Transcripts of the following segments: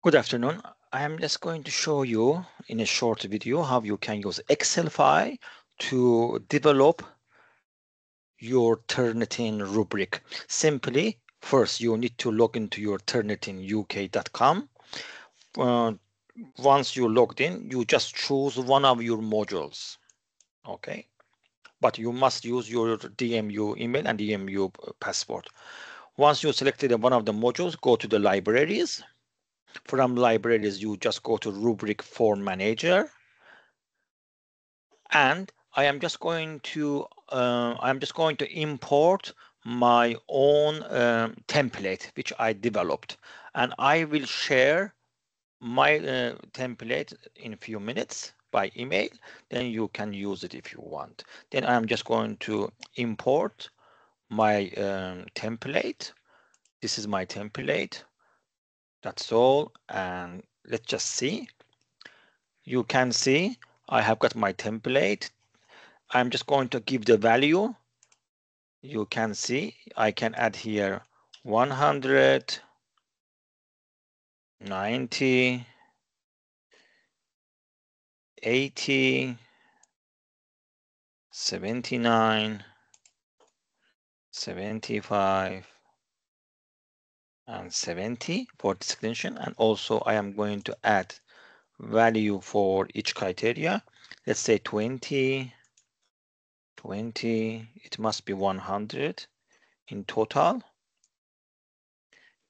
Good afternoon. I am just going to show you in a short video how you can use Excel file to develop your Turnitin rubric. Simply, first you need to log into your turnitinuk.com. Uh, Once you logged in, you just choose one of your modules. Okay, but you must use your DMU email and DMU password. Once you selected one of the modules, go to the libraries. From libraries, you just go to rubric form manager, and I am just going to import my own template which I developed, and I will share my template in a few minutes by email. Then you can use it if you want. Then I'm just going to import my template. This is my template. That's all, and let's just see. You can see I have got my template. I'm just going to give the value. You can see I can add here 100, 90, 80, 79, 75, and 70 for this extension. And also I am going to add value for each criteria. Let's say 20, 20, it must be 100 in total,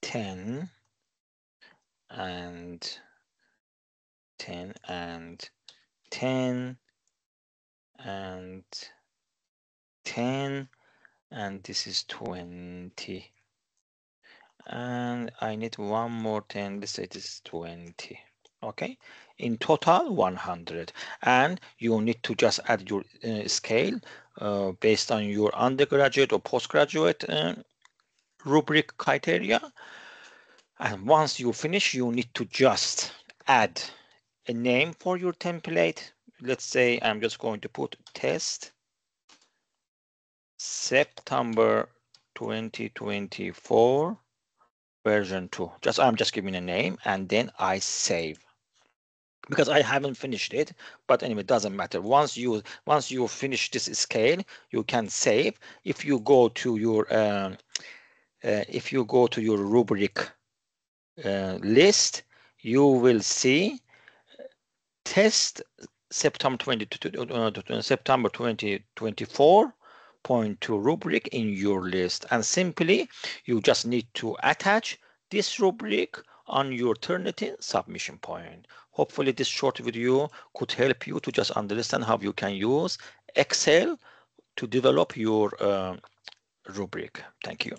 10, and 10, and 10, and 10, and this is 20, and I need one more 10. Let's say this is 20. Okay, in total 100, and you need to just add your scale based on your undergraduate or postgraduate rubric criteria. And once you finish, you need to just add a name for your template. Let's say I'm just going to put test September 2024 version 2. I'm just giving a name, and then I save, because I haven't finished it. But anyway, it doesn't matter. Once you finish this scale, you can save. If you go to your rubric list, you will see test September 2024.2 rubric in your list, and simply you just need to attach this rubric on your Turnitin submission point. Hopefully this short video could help you to just understand how you can use Excel to develop your rubric. Thank you.